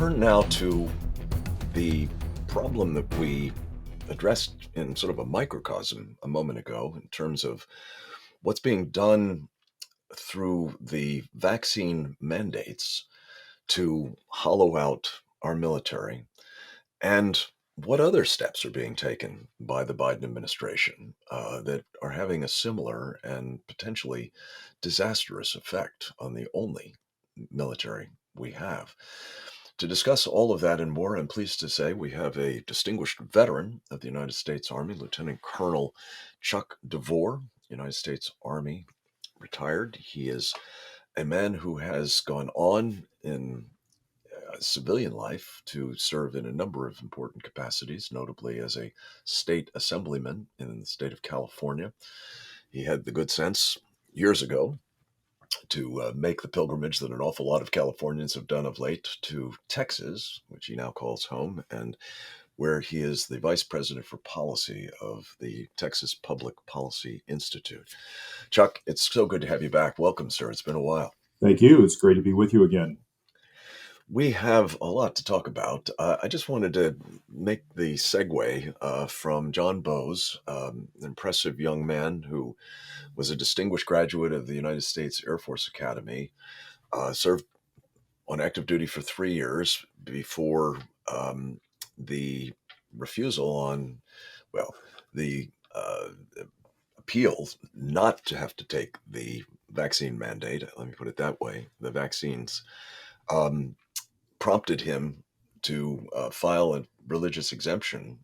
turn now to the problem that we addressed in sort of a microcosm a moment ago in terms of what's being done through the vaccine mandates to hollow out our military and what other steps are being taken by the Biden administration that are having a similar and potentially disastrous effect on the only military we have. To discuss all of that and more, I'm pleased to say we have a distinguished veteran of the United States Army, Lieutenant Colonel Chuck Devore, United States Army retired. He is a man who has gone on in civilian life to serve in a number of important capacities, notably as a state assemblyman in the state of California. He had the good sense years ago to make the pilgrimage that an awful lot of Californians have done of late to Texas, which he now calls home, and where he is the vice president for policy of the Texas Public Policy Institute. Chuck, it's so good to have you back. Welcome, sir. It's been a while. Thank you. It's great to be with you again. We have a lot to talk about. I just wanted to make the segue from John Bowes, an impressive young man who was a distinguished graduate of the United States Air Force Academy, served on active duty for 3 years before the refusal on, well, the appeal not to have to take the vaccine mandate. Let me put it that way. The vaccines prompted him to file a religious exemption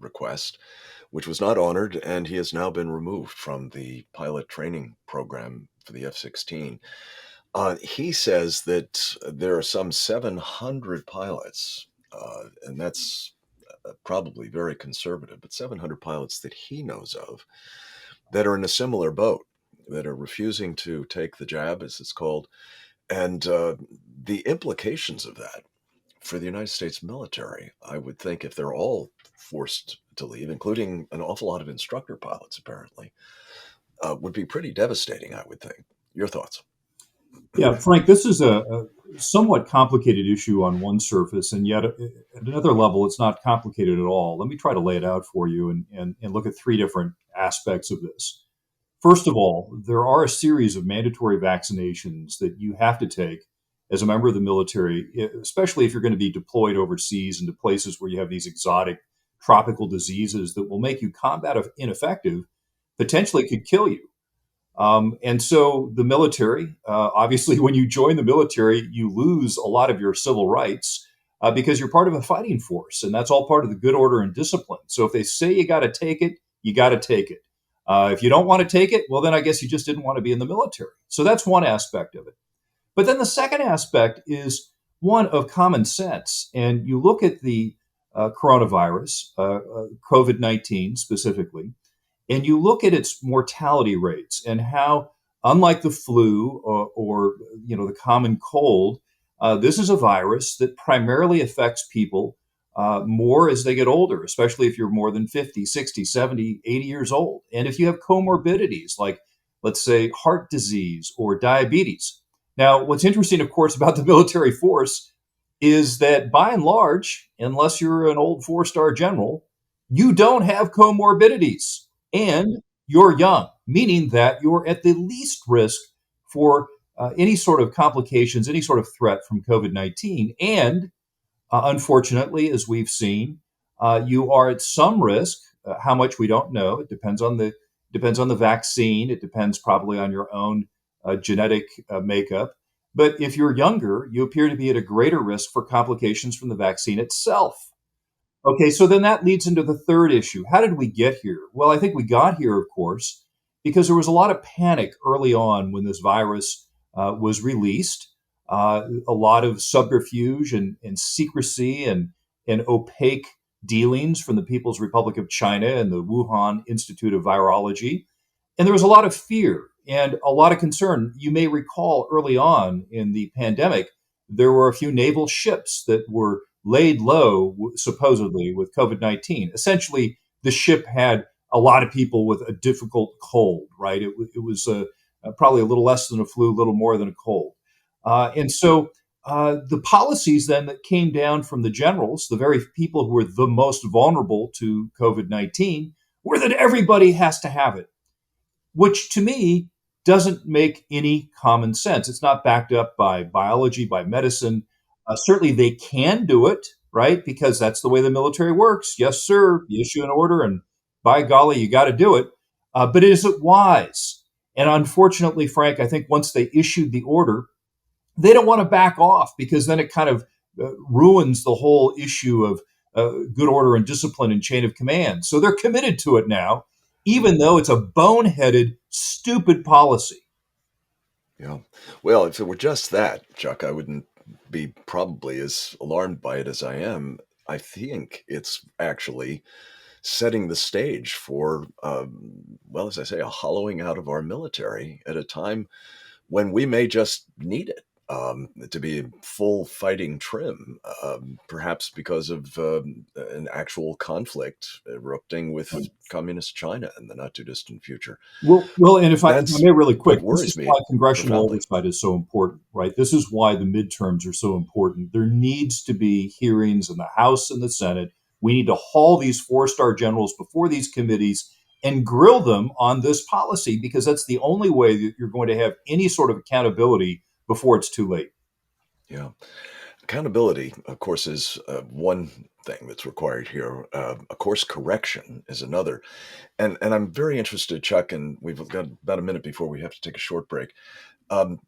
request, which was not honored, and he has now been removed from the pilot training program for the F-16. He says that there are some 700 pilots, and that's probably very conservative, but 700 pilots that he knows of that are in a similar boat, that are refusing to take the jab, as it's called, and the implications of that for the United States military, I would think if they're all forced to leave, including an awful lot of instructor pilots, apparently, would be pretty devastating, I would think. Your thoughts? Yeah, Frank, this is a somewhat complicated issue on one surface, and yet at another level, it's not complicated at all. Let me try to lay it out for you and look at three different aspects of this. First of all, there are a series of mandatory vaccinations that you have to take as a member of the military, especially if you're going to be deployed overseas into places where you have these exotic tropical diseases that will make you combat ineffective, potentially could kill you. And so the military, obviously, when you join the military, you lose a lot of your civil rights because you're part of a fighting force. And that's all part of the good order and discipline. So if they say you got to take it, you got to take it. If you don't want to take it, well, then I guess you just didn't want to be in the military. So that's one aspect of it. But then the second aspect is one of common sense. And you look at the coronavirus, COVID-19 specifically, and you look at its mortality rates and how, unlike the flu or the common cold, this is a virus that primarily affects people more as they get older, especially if you're more than 50, 60, 70, 80 years old. And if you have comorbidities like, let's say, heart disease or diabetes. Now, what's interesting, of course, about the military force is that by and large, unless you're an old four-star general, you don't have comorbidities. And you're young, meaning that you're at the least risk for any sort of complications, any sort of threat from COVID-19. And unfortunately, as we've seen, you are at some risk. How much we don't know. It depends on the vaccine. It depends probably on your own genetic makeup. But if you're younger, you appear to be at a greater risk for complications from the vaccine itself. Okay, so then that leads into the third issue. How did we get here? Well, I think we got here, of course, because there was a lot of panic early on when this virus was released, a lot of subterfuge and secrecy and opaque dealings from the People's Republic of China and the Wuhan Institute of Virology. And there was a lot of fear and a lot of concern. You may recall early on in the pandemic, there were a few naval ships that were laid low, supposedly, with COVID-19. Essentially, the ship had a lot of people with a difficult cold, right? It was probably a little less than a flu, a little more than a cold. And so the policies then that came down from the generals, the very people who were the most vulnerable to COVID-19, were that everybody has to have it, which to me doesn't make any common sense. It's not backed up by biology, by medicine. Certainly they can do it, right? Because that's the way the military works. Yes, sir, you issue an order, and by golly, you got to do it. But is it wise? And unfortunately, Frank, I think once they issued the order, they don't want to back off because then it kind of ruins the whole issue of good order and discipline and chain of command. So they're committed to it now, even though it's a boneheaded, stupid policy. Yeah. Well, if it were just that, Chuck, I wouldn't be probably as alarmed by it as I am. I think it's actually setting the stage for, well, as I say, a hollowing out of our military at a time when we may just need it to be full fighting trim, perhaps because of an actual conflict erupting with communist China in the not too distant future. And if I That's may, really quick, what this is worries me why congressional profoundly. oversight is so important, right? This is why the midterms are so important. There needs to be hearings in the House and the Senate. We need to haul these four-star generals before these committees and grill them on this policy because that's the only way that you're going to have any sort of accountability before it's too late. Yeah. Accountability, of course, is one thing that's required here. Of course, correction is another. And I'm very interested, Chuck, and we've got about a minute before we have to take a short break. Um,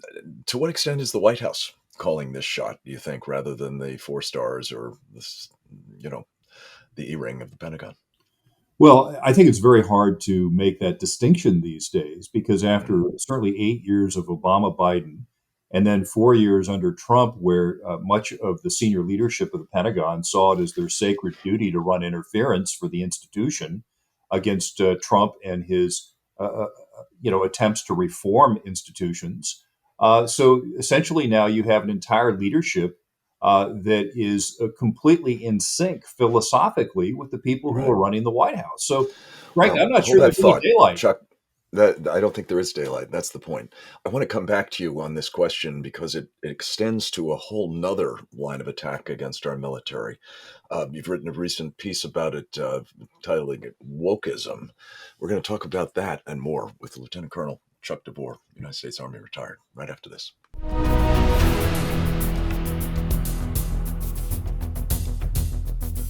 to what extent is the White House calling this shot, do you think, rather than the four stars or this, you know, the E-ring of the Pentagon? Well, I think it's very hard to make that distinction these days because Mhm. after certainly 8 years of Obama Biden and then 4 years under Trump, where much of the senior leadership of the Pentagon saw it as their sacred duty to run interference for the institution against Trump and his attempts to reform institutions. So essentially, now you have an entire leadership that is completely in sync philosophically with the people who Right. are running the White House. So, Frank, Well, I'm not hold sure that there's any thought, daylight. Chuck. That I don't think there is daylight. That's the point. I want to come back to you on this question because it extends to a whole nother line of attack against our military. You've written a recent piece about it, titling it "Wokeism." We're going to talk about that and more with Lieutenant Colonel Chuck Devore, United States Army retired, right after this.